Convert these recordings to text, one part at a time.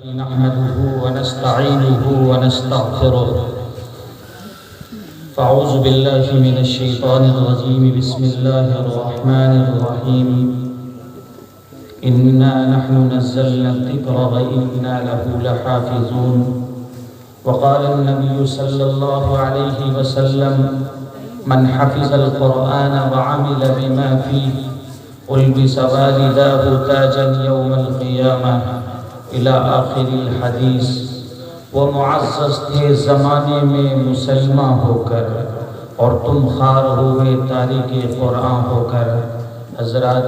نحمده ونستعينه ونستغفره فأعوذ بالله من الشيطان الرجيم بسم الله الرحمن الرحيم إنا نحن نزلنا الذكر وإنا له لحافظون وقال النبي صلى الله عليه وسلم من حفظ القرآن وعمل بما فيه ألبس والداه تاجا يوم القيامة الى آخر الحدیث۔ وہ معزز تھے زمانے میں مسلمہ ہو کر اور تم خوار ہوئے تاریک قرآن ہو کر۔ حضرات،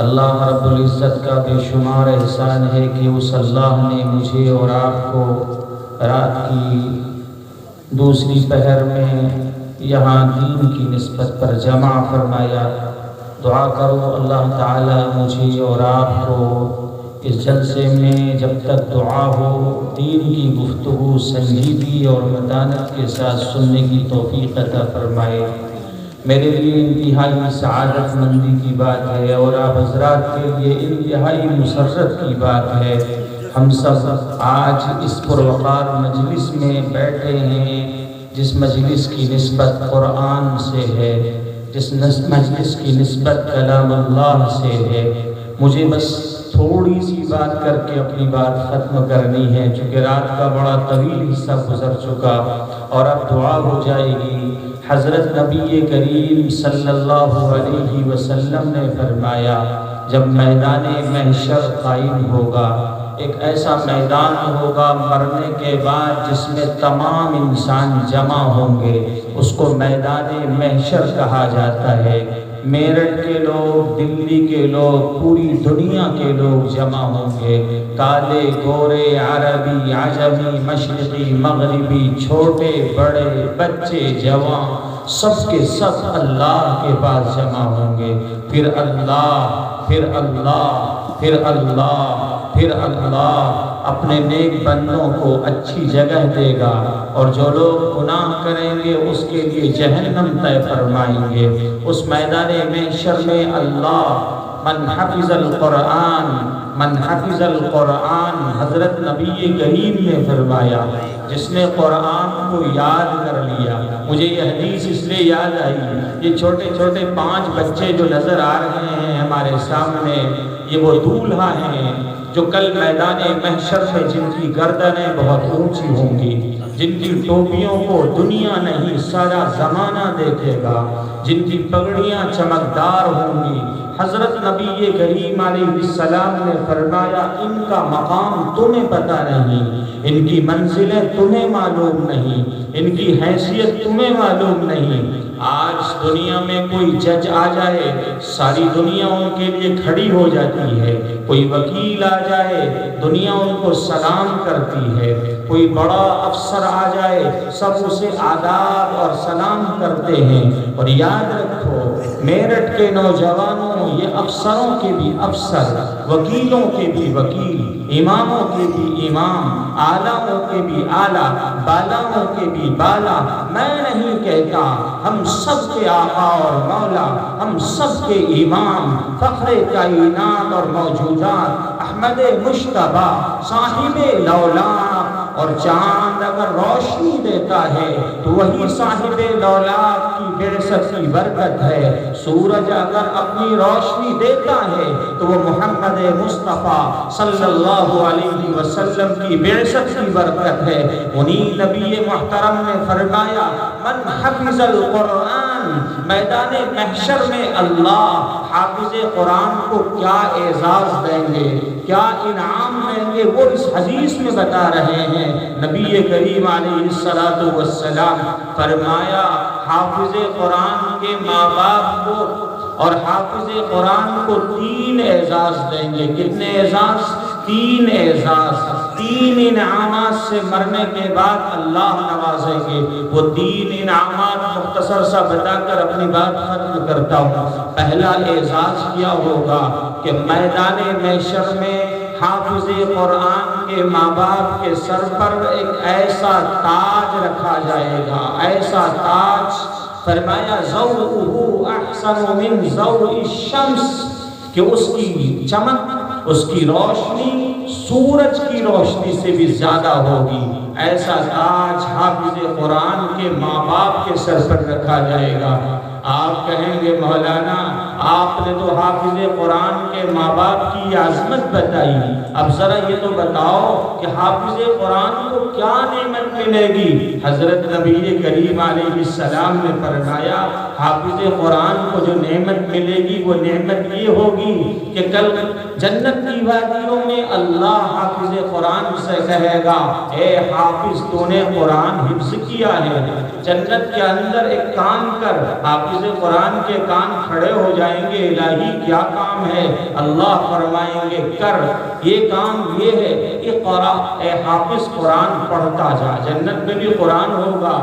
اللہ رب العزت کا بے شمار احسان ہے کہ اس اللہ نے مجھے اور آپ کو رات کی دوسری پہر میں یہاں دین کی نسبت پر جمع فرمایا۔ دعا کرو اللہ تعالی مجھے اور آپ کو اس جلسے میں جب تک دعا ہو دین کی گفتگو سنجیدگی اور متانت کے ساتھ سننے کی توفیق عطا فرمائے۔ میرے لیے انتہائی سعادت مندی کی بات ہے اور آپ حضرات کے لیے انتہائی مسرت کی بات ہے، ہم سب آج اس پروقار مجلس میں بیٹھے ہیں جس مجلس کی نسبت قرآن سے ہے، جس مجلس کی نسبت کلام اللہ سے ہے۔ مجھے بس تھوڑی سی بات کر کے اپنی بات ختم کرنی ہے، چونکہ رات کا بڑا طویل حصہ گزر چکا اور اب دعا ہو جائے گی۔ حضرت نبی کریم صلی اللہ علیہ وسلم نے فرمایا جب میدان محشر قائم ہوگا، ایک ایسا میدان ہوگا مرنے کے بعد جس میں تمام انسان جمع ہوں گے، اس کو میدان محشر کہا جاتا ہے۔ میرٹھ کے لوگ، دلی کے لوگ، پوری دنیا کے لوگ جمع ہوں گے، کالے گورے، عربی عجمی، مشرقی مغربی، چھوٹے بڑے، بچے جوان، سب کے سب اللہ کے پاس جمع ہوں گے۔ پھر اللہ پھر اللہ پھر اللہ پھر اللہ اپنے نیک بندوں کو اچھی جگہ دے گا اور جو لوگ گناہ کریں گے اس کے لیے جہنم طے فرمائیں گے۔ اس میدان محشر میں اللہ من حفظ القرآن حضرت نبی کریم نے فرمایا جس نے قرآن کو یاد کر لیا۔ مجھے یہ حدیث اس لیے یاد آئی، یہ چھوٹے چھوٹے 5 بچے جو نظر آ رہے ہیں ہمارے سامنے، یہ وہ دولہا ہیں جو کل میدان محشر میں جن کی گردنیں بہت اونچی ہوں گی، جن کی ٹوپیوں کو دنیا نہیں سارا زمانہ دیکھے گا، جن کی پگڑیاں چمکدار ہوں گی۔ حضرت نبی کریم علیہ السلام نے فرمایا ان کا مقام تمہیں پتہ نہیں، ان کی منزلیں تمہیں معلوم نہیں، ان کی حیثیت تمہیں معلوم نہیں۔ آج دنیا میں کوئی جج آ جائے ساری دنیا ان کے لیے کھڑی ہو جاتی ہے، کوئی وکیل آ جائے دنیا ان کو سلام کرتی ہے، کوئی بڑا افسر آ جائے سب اسے آداب اور سلام کرتے ہیں۔ اور یاد رکھو میرٹھ کے نوجوانوں، یہ افسروں کے بھی افسر، وکیلوں کے بھی وکیل، اماموں کے بھی امام، آلاؤں کے بھی آلہ، بالاؤں کے بھی بالا۔ میں نہیں کہتا، ہم سب کے آقا اور مولا، ہم سب کے امام، فخر کائنات اور موجودات، احمد مجتبیٰ صاحب لولاق۔ اور چاند اگر روشنی دیتا ہے تو وہی صاحب لولاق کی بعثت کی برکت ہے۔ سورج اگر اپنی روشنی دیتا ہے تو وہ محمد مصطفیٰ صلی اللہ علیہ وسلم کی بعثت کی برکت ہے۔ انہی نبی محترم نے فرمایا من حفظ القرآن، میدان محشر میں اللہ حافظ قرآن کو کیا اعزاز دیں گے، کیا انعام دیں گے، وہ اس حدیث میں بتا رہے ہیں۔ نبی کریم علیہ السلام فرمایا حافظ قرآن کے ماں باپ کو اور حافظ قرآن کو 3 اعزاز دیں گے۔ کتنے اعزاز؟ 3 اعزاز، 3 انعامات سے مرنے کے بعد اللہ نوازیں گے۔ وہ 3 انعامات مختصر سا بتا کر اپنی بات ختم کرتا ہوں۔ پہلا اعزاز کیا ہوگا کہ میدان محشر میں حافظ قرآن کے ماں باپ کے سر پر ایک ایسا تاج رکھا جائے گا، ایسا تاج، فرمایا ضوءہ احسن من ضوء الشمس، کہ اس کی چمک، اس کی روشنی سورج کی روشنی سے بھی زیادہ ہوگی۔ ایسا تاج حافظ قرآن کے ماں باپ کے سر پر رکھا جائے گا۔ آپ کہیں گے مولانا آپ نے تو حافظ قرآن کے ماں باپ کی عظمت بتائی، اب ذرا یہ تو بتاؤ کہ حافظ قرآن کو کیا نعمت ملے گی؟ حضرت نبی کریم علیہ السلام نے فرمایا حافظ قرآن کو جو نعمت ملے گی وہ نعمت یہ ہوگی کہ کل جنت کی وادیوں میں اللہ حافظ قرآن سے کہے گا اے حافظ تو نے قرآن حفظ کیا ہے، جنت کے اندر ایک کام کر۔ حافظ قرآن کے کان کھڑے ہو جائیں گے، الہی کیا کام ہے؟ اللہ فرمائیں گے کر، یہ کام یہ ہے کہ اے حافظ قرآن پڑھتا جا۔ جنت میں بھی قرآن ہوگا،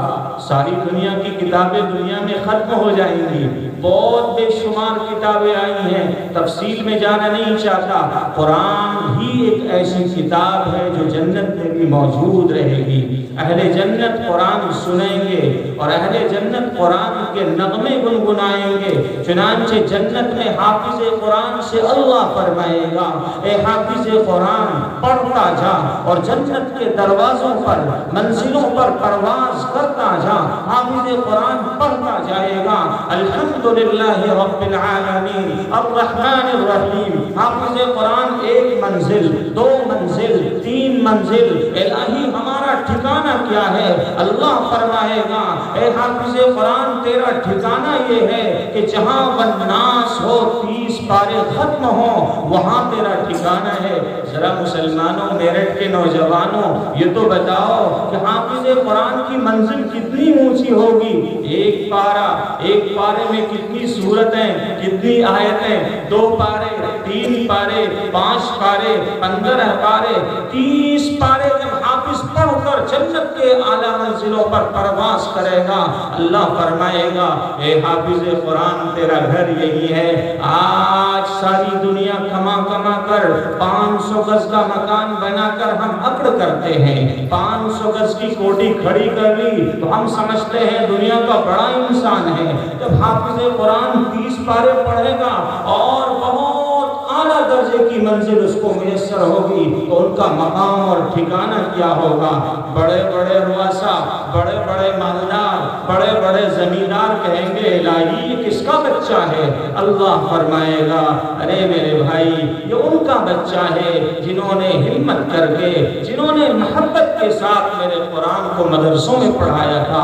ساری دنیا کی کتابیں دنیا میں ختم ہو جائیں گی، بہت بے شمار کتابیں آئی ہیں، تفصیل میں جانا نہیں چاہتا۔ قرآن ہی ایک ایسی کتاب ہے جو جنت میں بھی موجود رہے گی۔ اہل جنت قرآن سنیں گے اور اہل جنت قرآن کے نغمے گنگنائیں گے۔ چنانچہ جنت میں حافظ قرآن سے اللہ فرمائے گا اے حافظ قرآن پڑھتا جا اور جنت کے دروازوں پر منزلوں پر پرواز کرتا جا، حافظ قرآن پڑھتا جائے گا۔ الحمدللہ رب العالمین الرحمن الرحیم، حافظ قرآن ایک منزل، دو منزل، تین منزل، الہی ہمارا ٹھکانہ کیا ہے؟ اللہ فرمائے گا اے حافظ قرآن تیرا ٹھکانہ یہ ہے کہ جہاں والناس ہو 30 پارے ختم ہو وہاں تیرا ٹھکانہ ہے۔ ذرا مسلمانوں میرٹھ کے نوجوانوں یہ تو بتاؤ کہ حافظ قرآن کی منزل کتنی اونچی ہوگی؟ ایک پارے میں کتنی سورتیں، کتنی آیتیں؟ 2 پارے، 3 پارے، 5 پارے، 15 پارے، 30 پارے جب حافظ پڑھ کر جنت کے اعلیٰ منزلوں پر پرواز کرے گا، اللہ فرمائے گا اے حافظ قرآن تیرا گھر یہی ہے۔ آج ساری دنیا کما کر 500 گز کا مکان بنا کر ہم اکڑ کرتے ہیں، 500 گز کی کوٹھی کھڑی کر لی تو ہم سمجھتے ہیں دنیا کا بڑا انسان ہے۔ جب حافظ قرآن 30 پارے پڑھے گا اور بہت اعلیٰ درجے کی منزل اس کو میسر ہوگی تو ان کا مقام اور ٹھکانہ کیا ہوگا؟ بڑے بڑے رؤساء، بڑے بڑے مالدار، بڑے بڑے زمیندار کہیں گے الہی یہ کس کا بچہ ہے؟ اللہ فرمائے گا ارے میرے بھائی یہ ان کا بچہ ہے جنہوں نے ہمت کر کے، جنہوں نے محبت کے ساتھ میرے قرآن کو مدرسوں میں پڑھایا تھا۔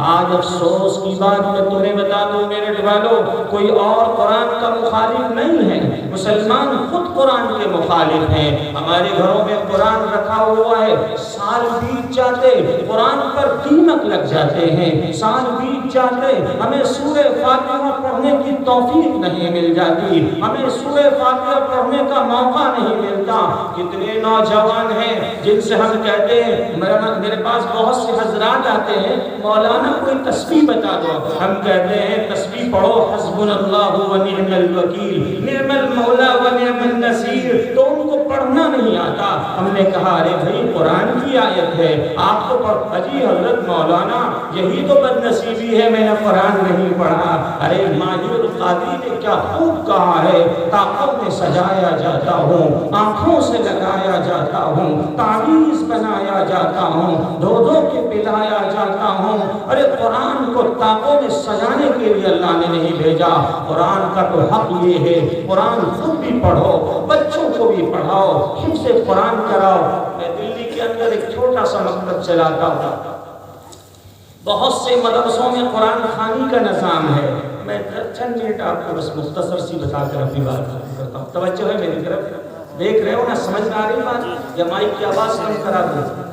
آج افسوس کی بات میں تمہیں بتا دوں میرے والوں، کوئی اور قرآن کا مخالف نہیں ہے، مسلمان خود قرآن کے مخالف ہیں۔ ہمارے گھروں میں قرآن رکھا ہوا ہے، سال بیت جاتے قرآن پر دیمک لگ جاتے ہیں، سال بیت جاتے ہمیں سورہ فاتحہ پڑھنے کی توفیق نہیں مل جاتی، ہمیں سورہ فاتحہ پڑھنے کا موقع نہیں ملتا۔ کتنے نوجوان ہیں جن سے ہم کہتے ہیں، میرے پاس بہت سے حضرات آتے ہیں مولانا کوئی تسبیح بتا دو، ہم کہتے ہیں تسبیح پڑھو حسبنا اللہ و نعم الوکیل نعم المولا و نعم النصیر، تو ان کو پڑھنا نہیں آتا۔ ہم نے کہا ارے بھائی قرآن کی آیت ہے آپ کو پڑھ، اجی حضرت مولانا یہی تو بد نصیبی ہے میں نے قرآن نہیں پڑھا۔ ارے ماہر القادری نے کیا خوب کہا ہے، طاقوں میں سجایا جاتا ہوں، آنکھوں سے لگایا جاتا ہوں، تعویذ بنایا جاتا ہوں، دھو دھو کے پلایا جاتا ہوں۔ ارے قرآن کو طاقوں میں سجانے کے لیے اللہ نے نہیں بھیجا، قرآن کا تو حق یہ ہے قرآن خود بھی پڑھو، بچوں کو بھی پڑھاؤ، حفظ قرآن کراؤ۔ میں دلی کے اندر ایک چھوٹا سا مکتب چلاتا ہوں، بہت سے مدرسوں میں قرآن خوانی کا نظام ہے۔ میں چند منٹ آپ کو بس مختصر سی بتا کر اپنی بات کرتا ہوں، توجہ ہے میری طرف، دیکھ رہے ہو نا، سمجھ میں آ رہی بات؟ یا مائک کی آواز کم کرا دوں؟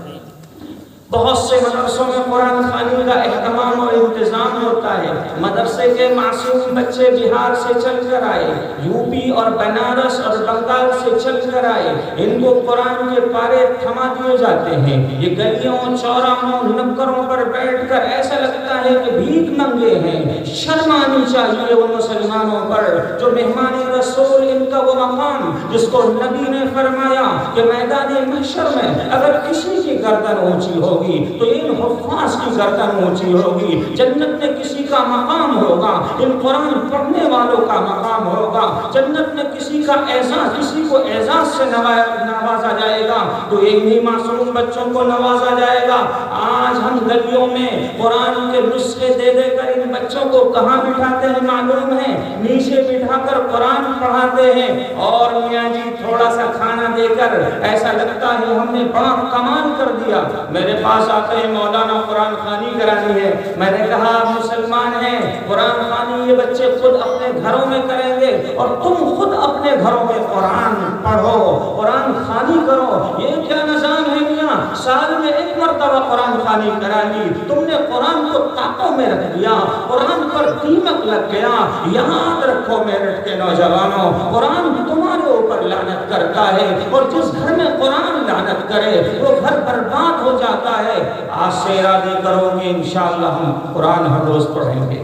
بہت سے مدرسوں میں قرآن خوانی کا اہتمام اور انتظام ہوتا ہے۔ مدرسے کے معصوم بچے بہار سے چل کر آئے، یو پی اور بنارس اور بنگال سے چل کر آئے، ان کو قرآن کے پارے تھما دیے جاتے ہیں۔ یہ گلیوں چوراہوں نکروں پر بیٹھ کر ایسا لگتا ہے کہ بھیک منگے ہیں۔ شرم آنی چاہیے ان مسلمانوں پر جو مہمان رسول، ان کا وہ مقام جس کو نبی نے فرمایا کہ میدان محشر میں اگر کسی کی گردن اونچی ہوگی ہوگی تو ان حفاظ کی گردن اونچی ہوگی. جنت میں کسی کا مقام ہوگا ان قرآن پڑھنے والوں کا مقام ہوگا. جنت میں کسی کا اعزاز، کسی کو اعزاز سے نوازا جائے گا تو انہی معصوم بچوں کو نوازا جائے گا. آج ہم گلیوں میں قرآن کے نسخے دے دے کر ان بچوں کو کہاں بٹھاتے ہیں معلوم ہے؟ نیچے بٹھا کر قرآن پڑھاتے ہیں اور میاں جی تھوڑا سا کھانا دے کر ایسا لگتا ہے ہم نے بڑا کمال کر دیا. میرے پاس آتے ہیں مولانا قرآن خوانی کرانی ہے. میں نے کہا مسلمان ہیں، قرآن خوانی یہ بچے خود اپنے گھروں میں کریں گے اور تم خود اپنے گھروں میں قرآن پڑھو، قرآن خوانی کرو. یہ کیا نظام ہے میاں؟ سال میں ایک مرتبہ قرآن خوانی کرا لی، تم نے قرآن کو طاقوں میں رکھ دیا، قرآن پر دیمک لگ گیا. یاد رکھو میرٹھ کے نوجوانوں، قرآن تمہارے اوپر لعنت کرتا ہے اور جس گھر میں قرآن لعنت کرے وہ گھر برباد ہو جاتا ہے. آج سے ارادے کرو گے انشاءاللہ ہم قرآن ہر روز پڑھیں گے.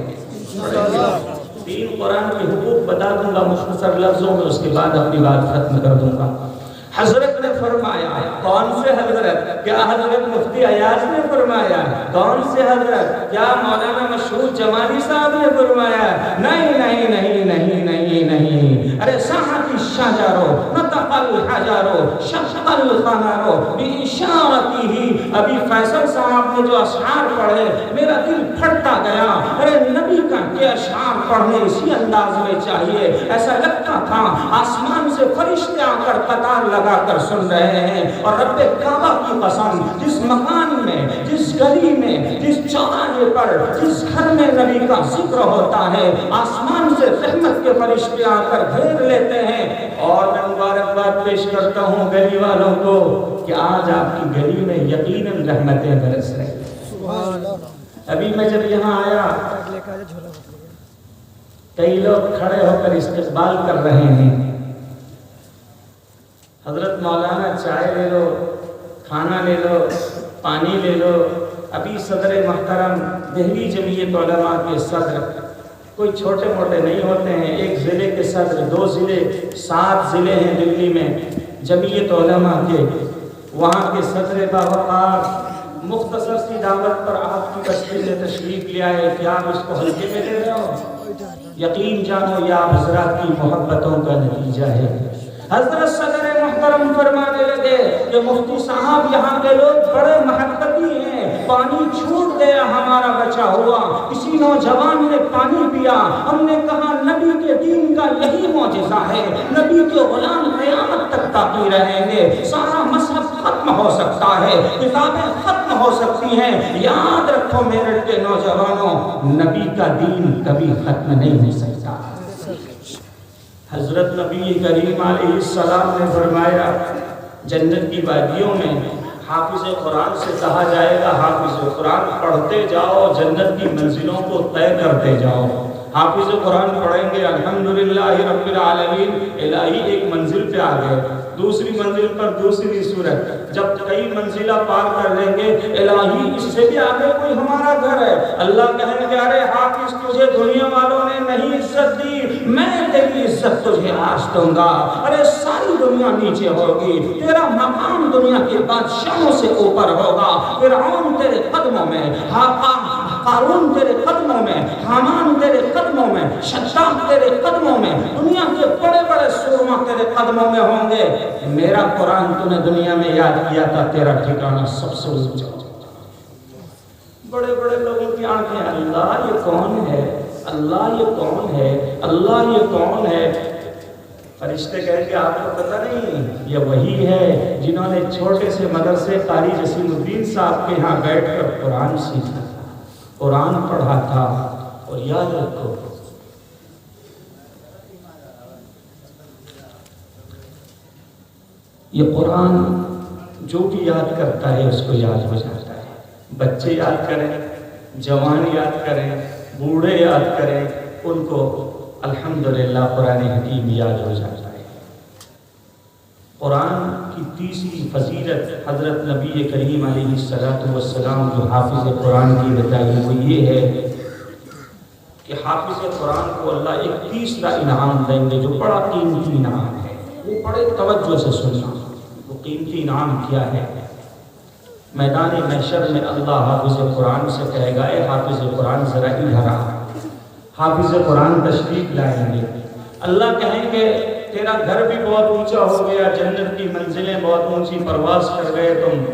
تین قرآن کے حقوق بتا دوں گا مختصر لفظوں میں، اس کے بعد اپنی بات ختم کر دوں گا. حضرت نے فرمایا، کون سے حضرت؟ کیا حضرت مفتی ایاز نے فرمایا؟ کون سے حضرت؟ کیا مولانا مشہور جمالی صاحب نے فرمایا؟ نہیں نہیں نہیں نہیں نہیں نہیں. ارے صحت الشجر نطق الحجر شق القمر بإشارته. ابھی فیصل صاحب نے جو اشعار پڑھے میرا دل پھٹتا گیا. ارے نبی کا کے اشعار پڑھنے اسی انداز میں چاہیے. ایسا لگتا تھا آسمان سے فرشتے آ کر قطار لگا کر سن رہے ہیں. اور رب کعبہ کی قسم، جس مکان میں، جس گلی میں، جس چوراہے پر، جس گھر میں نبی کا ذکر ہوتا ہے آسمان سے رحمت کے فرشتے آ کر گھیر لیتے ہیں. اور میں مبارکباد پیش کرتا ہوں گلی والوں کو کہ آج آپ کی گلی میں یقیناً رحمتیں برس رہی ہیں. ابھی میں جب یہاں آیا کئی لوگ کھڑے ہو کر استقبال کر رہے ہیں. حضرت مولانا چائے لے لو، کھانا لے لو، پانی لے لو. ابھی صدر محترم دہلی جمعیت علماء کے صدر کوئی چھوٹے موٹے نہیں ہوتے ہیں. ایک ضلع کے صدر، 2 ضلع، 7 ضلع ہیں دلی میں جمعیت علماء کے. وہاں کے صدر باوقار مختصر سی دعوت پر آپ کی بستی میں تشریف لے آئے. کیا آپ اس کو ہلکے میں لے رہے ہو؟ یقین جانو یہ آپ حضرات کی محبتوں کا نتیجہ ہے. حضرت صدر محترم فرمانے لگے کہ مفتی صاحب یہاں کے لوگ بڑے محبتی ہیں، پانی چھوٹ گیا ہمارا بچا ہوا، کسی نوجوان نے پانی پیا. ہم نے کہا نبی کے دین کا یہی معجزہ ہے، نبی کے غلام قیامت تک باقی رہیں گے. سارا مذہب ختم ہو سکتا ہے، کتابیں ختم ہو سکتی ہیں. یاد رکھو میرے کے نوجوانوں، نبی کا دین کبھی ختم نہیں ہو سکتا. حضرت نبی کریم علیہ السلام نے فرمایا جنت کی وادیوں میں حافظ قرآن سے کہا جائے گا حافظ قرآن پڑھتے جاؤ، جنت کی منزلوں کو طے کرتے جاؤ. حافظ قرآن پڑھیں گے الحمدللہ رب العالمین، الہی ایک منزل پہ آ گئے. دوسری منزل پر دوسری صورت، جب کئی منزلہ پار کر لیں گے الہی اس سے بھی آگے کوئی ہمارا گھر ہے. اللہ کہیں گے ارے حافظ تجھے دنیا والوں نے نہیں عزت دی، میں تیری عزت تجھے آج دوں گا. ارے ساری دنیا نیچے ہوگی، تیرا مقام دنیا کے بادشاہوں سے اوپر ہوگا. فرعون تیرے قدموں میں، قارون تیرے قدموں میں، حامان تیرے قدموں میں، شداد تیرے قدموں میں، دنیا کے بڑے بڑے سورما تیرے قدموں میں ہوں گے. میرا قرآن تو نے دنیا میں یاد کیا تھا، تیرا ٹھکانہ سب سے اونچا. بڑے بڑے لوگوں کی آنکھیں اللہ یہ کون ہے، اللہ یہ کون ہے، اللہ یہ کون ہے. فرشتے کہیں کہ آپ کو پتہ نہیں یہ وہی ہے جنہوں نے چھوٹے سے مدرسے قاری جسیم الدین صاحب کے ہاں بیٹھ کر قرآن سیکھا تھا، قرآن پڑھا تھا. اور یاد رکھو یہ قرآن جو بھی یاد کرتا ہے اس کو یاد ہو جاتا ہے. بچے یاد کریں، جوان یاد کریں، بوڑھے یاد کریں، ان کو الحمدللہ قرآن حکیم یاد ہو جاتا ہے. قرآن کی تیسری فضیلت حضرت نبی کریم علیہ السلام جو حافظ قرآن کی بتائی وہ یہ ہے کہ حافظ قرآن کو اللہ ایک تیسرا انعام دیں گے جو بڑا قیمتی انعام ہے. وہ بڑے توجہ سے سننا، وہ قیمتی انعام کیا ہے. میدان محشر میں اللہ حافظ قرآن سے کہے گا اے حافظ قرآن ذرا ادھر آ۔ حافظ قرآن تشریف لائیں گے، اللہ کہیں گے تیرا گھر بھی بہت اونچا ہو گیا، جنت کی منزلیں بہت اونچی پرواز کر گئے تم،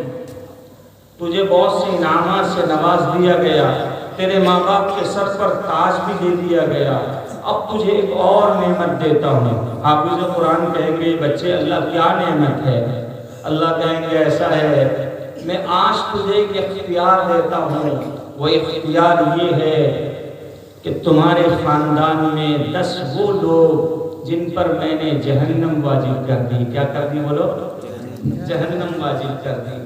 تجھے بہت سی انعامات سے نواز دیا گیا، تیرے ماں باپ کے سر پر تاج بھی دے دیا گیا، اب تجھے ایک اور نعمت دیتا ہوں۔ حافظ قرآن کہیں گے بچے اللہ کیا نعمت ہے؟ اللہ کہیں گے ایسا ہے میں آج تجھے ایک اختیار دیتا ہوں، وہ اختیار یہ ہے کہ تمہارے خاندان میں 10 وہ لوگ جن پر میں نے جہنم واجب کر دی، کیا کر دی بولو؟ جہنم واجب کر دی۔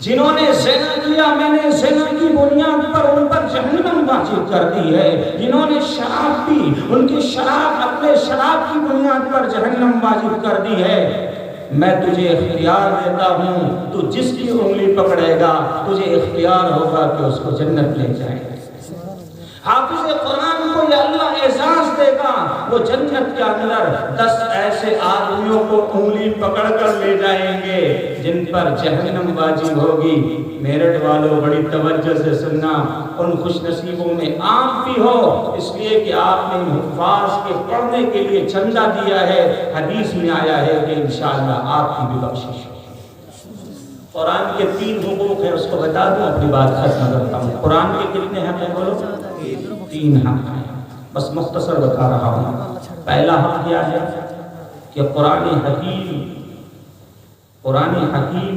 جنہوں نے زنا کیا میں نے زنا کی بنیاد پر ان پر جہنم واجب کر دی ہے، جنہوں نے شراب پی ان کی شراب اپنے شراب کی بنیاد پر جہنم واجب کر دی ہے۔ میں تجھے اختیار دیتا ہوں، تو جس کی انگلی پکڑے گا تجھے اختیار ہوگا کہ اس کو جنت لے جائے۔ حافظ قرآن کو یہ اللہ اعزاز دے گا، وہ جنت کے اندر 10 ایسے آدمیوں کو انگلی پکڑ کر لے جائیں گے جن پر جہنم واجب ہوگی۔ میرٹھ والوں بڑی توجہ سے سننا، ان خوش نصیبوں میں آپ بھی ہو، اس لیے کہ آپ نے حفاظ کے پڑھنے کے لیے چندہ دیا ہے۔ حدیث میں آیا ہے کہ انشاءاللہ آپ کی بھی بخشش ہو۔ قرآن کے 3 حقوق ہیں، اس کو بتا دوں اپنی بات ختم کرتا ہوں۔ قرآن کے کتنے حق ہیں بولو؟ 3 حق ہیں، بس مختصر بتا رہا ہوں۔ پہلا حق کیا ہے کہ قرآن حکیم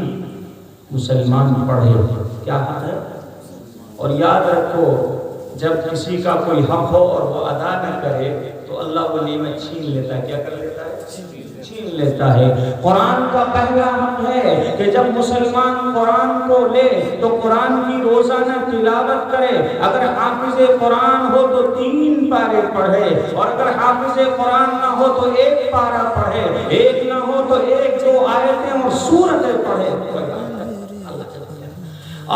مسلمان پڑھے، کیا حق ہے؟ اور یاد رکھو جب کسی کا کوئی حق ہو اور وہ ادا نہ کرے تو اللہ وہ نعمت چھین لیتا ہے۔ کیا کر لیتا ہے؟ چھین لیتا ہے۔ قرآن کا پہلا حق ہے کہ جب مسلمان قرآن کو لے تو قرآن کی روزانہ تلاوت کرے۔ اگر حافظ قرآن ہو تو 3 پارے پڑھے، اور اگر حافظ قرآن نہ ہو تو 1 پارہ پڑھے، 1 نہ ہو تو 1-2 آیتیں اور سورتیں پڑھے۔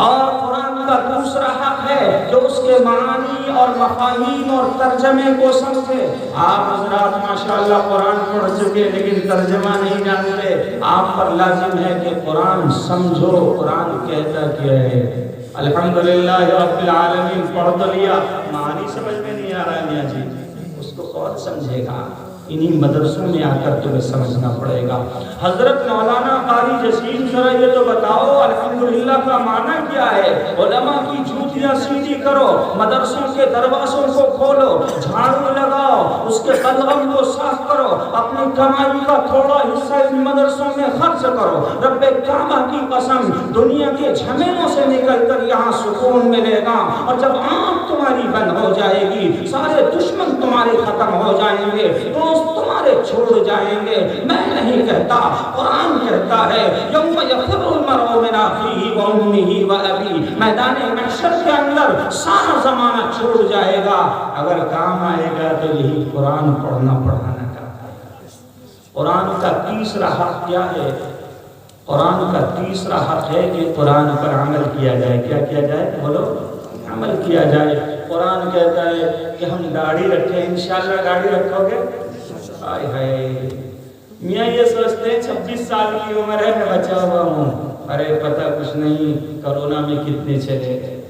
اور قرآن کا دوسرا حق ہے کہ اس کے معانی اور مفاہیم اور ترجمے کو سمجھے۔ آپ حضرات ماشاءاللہ قرآن پڑھ چکے لیکن ترجمہ نہیں جانتے، آپ پر لازم ہے کہ قرآن سمجھو، قرآن کہتا کیا ہے۔ الحمدللہ رب العالمین پڑھ تو لیا، معانی سمجھ میں نہیں آ رہا ہے میاں جی، اس کو کون سمجھے گا؟ انہی مدرسوں میں آ کر تمہیں سمجھنا پڑے گا۔ حضرت مولانا قاری جسیم ذرا یہ تو بتاؤ الحمدللہ کا معنی کیا ہے؟ علماء کی جوتیاں سیدھی کرو، مدرسوں کے دروازوں کو کھولو، جھاڑو لگاؤ، اس کے قلم کو صاف کرو، اپنی کمائی کا تھوڑا حصہ ان مدرسوں میں خرچ کرو۔ رب کعبہ کی قسم دنیا کے جھمیلوں سے نکل کر یہاں سکون ملے گا، اور جب آنکھ تمہاری بند ہو جائے گی سارے دشمن تمہارے ختم ہو جائیں گے، دوست تمہارے چھوڑ جائیں گے۔ میں نہیں کہتا، قرآن کہتا ہے یوم یفر المرء من اخیہ وامہ وابیہ، میدان محشر کے اندر سارا زمانہ چھوڑ جائے گا، اگر کام آئے گا تو یہی قرآن پڑھنا پڑھانا کا۔ قرآن کا تیسرا حق کیا ہے؟ قرآن کا تیسرا حق ہے کہ قرآن پر عمل کیا جائے۔ کیا کیا جائے بولو؟ عمل کیا جائے۔ قرآن کہتا ہے کہ ہم داڑھی رکھیں، انشاءاللہ داڑھی رکھو گے؟ آئے ہائے میاں یہ سوچتے ہیں 26 سال کی عمر ہے میں بچا ہوا ہوں، ارے پتہ کچھ نہیں کرونا میں کتنے چلے گئے۔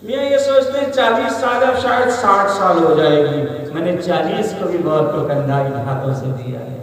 میاں یہ سوچتے ہیں 40 سال اب شاید 60 سال ہو جائے گی، میں نے 40 کو بھی بہت کو کندھائی ہاتھوں سے دیا ہے۔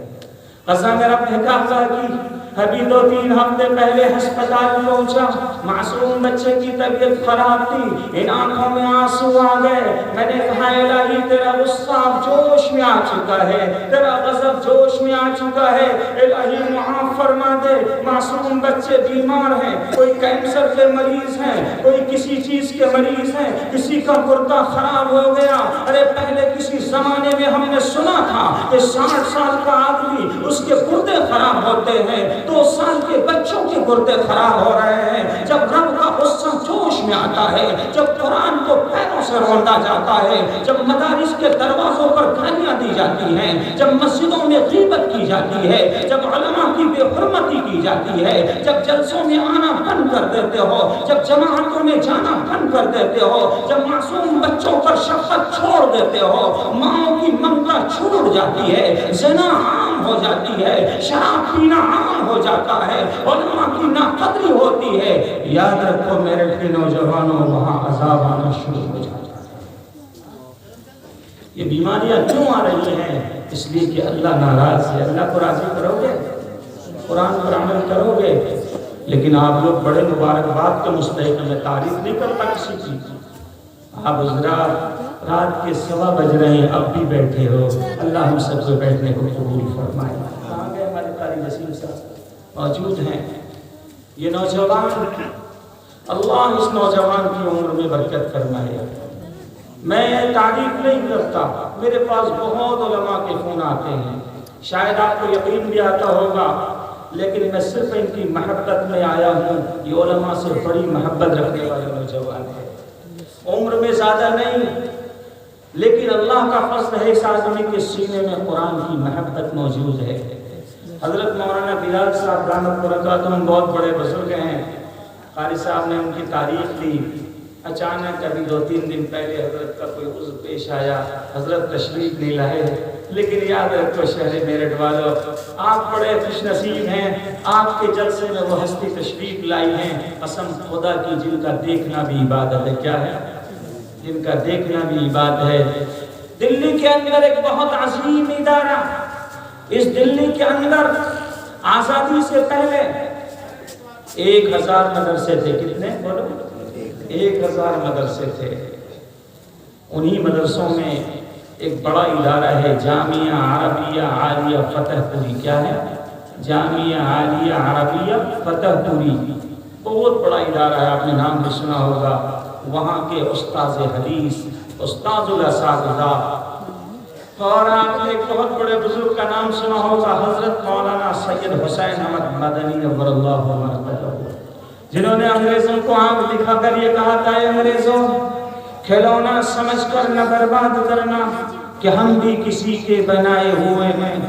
قسم رب نے کہا کہ ابھی 2-3 ہفتے پہلے ہسپتال پہنچا، معصوم بچے کی طبیعت خراب تھی، ان آنکھوں میں آنسو آ گئے۔ میں نے کہا الہی تیرا غصہ جوش میں آ چکا ہے، تیرا غضب جوش میں آ چکا ہے، الہی معاف فرما دے۔ معصوم بچے بیمار ہیں، کوئی کینسر کے مریض ہیں، کوئی کسی چیز کے مریض ہیں، کسی کا گردہ خراب ہو گیا۔ ارے پہلے کسی زمانے میں ہم نے سنا تھا کہ 60 سال کا آدمی اس کے گردے خراب ہوتے ہیں، 2 سال کے بچوں کے گردے خراب ہو رہے ہیں۔ جب رب کا غصہ جوش میں آتا ہے، جب قرآن کو پیروں سے روندا جاتا ہے، جب مدارس کے دروازوں پر گالیاں دی جاتی ہیں، جب مسجدوں میں غیبت کی جاتی ہے، جب علماء کی بے حرمتی کی جاتی ہے، جب جلسوں میں آنا بند کر دیتے ہو، جب جماعتوں میں جانا بند کر دیتے ہو، جب معصوم بچوں پر شفقت چھوڑ دیتے ہو، ماں کی ممتا چھوٹ جاتی ہے، زنا عام ہو جاتی ہے، شراب پینا عام ہو جاتا ہے، علماء کی ناقدری ہوتی ہے، یاد رکھو میرے کے نوجوانوں وہاں عذاب آنا شروع ہو جاتا ہے۔ یہ بیماریاں کیوں آ رہی ہیں؟ اس لیے کہ اللہ ناراض ہے۔ اللہ کو راضی کرو گے، قرآن پر عمل کرو گے، لیکن آپ لوگ بڑے مبارکباد کے مستحق، میں تعریف نہیں کرتا کسی کی، آپ حضرات رات کے 1:15 بج رہے ہیں، اب بھی بیٹھے ہو، اللہ ہم سب کو بیٹھنے کو قبول فرمائے۔ کہاں گئے ہمارے قاری نسیم صاحب؟ موجود ہیں یہ نوجوان، اللہ اس نوجوان کی عمر میں برکت فرمائے۔ میں تعریف نہیں کرتا، میرے پاس بہت علماء کے فون آتے ہیں، شاید آپ کو یقین بھی آتا ہوگا، لیکن میں صرف ان کی محبت میں آیا ہوں۔ یہ علماء سے بڑی محبت رکھنے والے نوجوان ہیں، عمر میں زیادہ نہیں، لیکن اللہ کا فضل ہے اس آدمی کے سینے میں قرآن کی محبت موجود ہے۔ حضرت مولانا بلال صاحب دامت برکاتہم بہت بڑے بزرگ ہیں، قاری صاحب نے ان کی تاریخ لی، اچانک ابھی 2-3 دن پہلے حضرت کا کوئی عذر پیش آیا، حضرت تشریف نہیں لائے، لیکن یاد رکھو شہر میرٹھ والوں، آپ بڑے خوش نصیب ہیں، آپ کے جلسے میں وہ ہستی تشریف لائی ہیں، قسم خدا کی جن کا دیکھنا بھی عبادت ہے۔ کیا ہے؟ جن کا دیکھنا بھی عبادت ہے۔ دلی کے اندر ایک بہت عظیم ادارہ، اس دلی کے اندر آزادی سے پہلے 1000 مدرسے تھے۔ کتنے بولو؟ 1000 مدرسے تھے۔ انہی مدرسوں میں ایک بڑا ادارہ ہے جامعہ عربیہ عالیہ فتح پوری۔ کیا ہے؟ جامعہ عالیہ عربیہ فتح پوری، بہت بڑا ادارہ ہے، آپ نے نام بھی سنا ہوگا۔ وہاں کے استاذ حدیث، استاذ الاساتذہ، اور آپ نے ایک بہت بڑے بزرگ کا نام سنا ہوگا، حضرت مولانا سید حسین احمد مدنی نور اللہ مرکزہ، جنہوں نے انگریزوں کو آنکھ دکھا کر یہ کہا تھا، اے انگریزوں کھلونا سمجھ کر نہ برباد کرنا کہ ہم بھی کسی کے بنائے ہوئے ہیں۔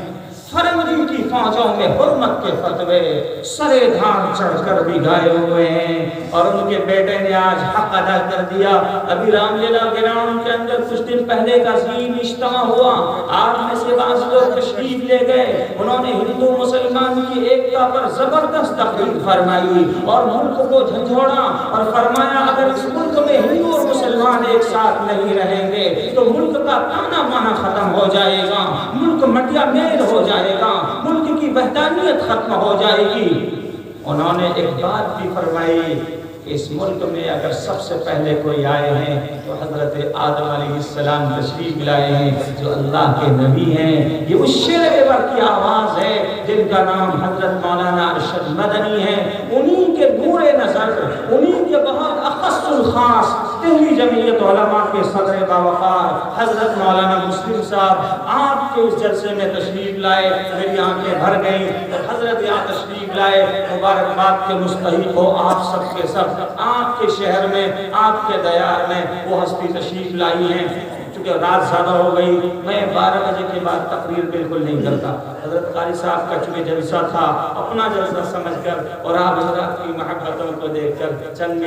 فرنگی کی فوجوں میں حرمت کے فتوے سرے دھار چڑھ کر بھی گائے ہوئے ہیں، اور ان کے بیٹے نے آج حق ادا کر دیا۔ ابھی رام لیلا گراؤنڈ کے اندر کچھ دن پہلے ایک عظیم اجتماع ہوا، آپ میں سے بعض لوگ تشریف لے گئے، انہوں نے ہندو مسلمان کی ایکتا پر زبردست تقریر فرمائی اور ملک کو جھنجھوڑا اور فرمایا اگر اس ملک میں ہندو اور مسلمان ایک ساتھ نہیں رہیں گے تو ملک کا تانا بانا ختم ہو جائے گا، ملک مٹیا میل ہو جائے گا، ملک کی وحدانیت ختم ہو جائے گی۔ انہوں نے ایک بات بھی فرمائی کہ اس ملک میں اگر سب سے پہلے کوئی آئے ہیں تو حضرت آدم علیہ السلام تشریف لائے ہیں، جو اللہ کے نبی ہیں۔ یہ اس شیر ور کی آواز ہے جن کا نام حضرت مولانا ارشد مدنی ہے۔ انہی کے نور نظر، انہی کے بہت اخص الخاص دہلی جمعیت علماء کے صدر باوقار حضرت مولانا مسلم صاحب آپ کے اس جلسے میں تشریف لائے، میری آنکھیں بھر گئیں۔ حضرت یہاں تشریف لائے، مبارکباد کے مستحق ہو آپ سب کے سب۔ آپ کے شہر میں، آپ کے دیار میں وہ ہستی تشریف لائی ہیں۔ چونکہ رات زیادہ ہو گئی، میں 12 بجے کے بعد تقریر بالکل نہیں کرتا۔ حضرت قاری صاحب کا چونکہ جلسہ تھا، اپنا جلسہ سمجھ کر اور آپ حضرات کی محبتوں کو دیکھ کر چند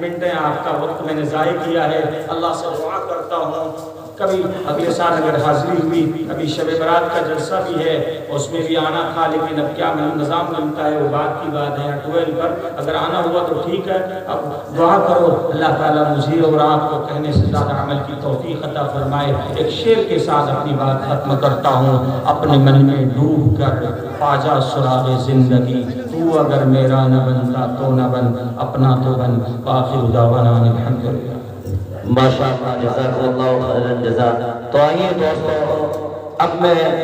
منٹیں آپ کا وقت میں نے ضائع کیا ہے۔ اللہ سے دعا کرتا ہوں کبھی اگلے سال اگر حاضری ہوئی، ابھی شب برات کا جلسہ بھی ہے، اس میں بھی آنا تھا، لیکن اب کیا نظام ملتا ہے وہ بات کی بات ہے۔ 12 پر اگر آنا ہوا تو ٹھیک ہے، اب دعا کرو اللہ تعالیٰ مجھے اور آپ کو کہنے سے زیادہ عمل کی توفیق عطا فرمائے۔ ایک شعر کے ساتھ اپنی بات ختم کرتا ہوں، اپنے من میں ڈوب کر پاجا سراغ زندگی، تو اگر میرا نہ بنتا تو نہ بن، اپنا تو بن، آخر دعوانا الحمدللہ۔ ماشاءاللہ، جزاک اللہ خیر الجزا۔ تو آئیے دوستو، اب میں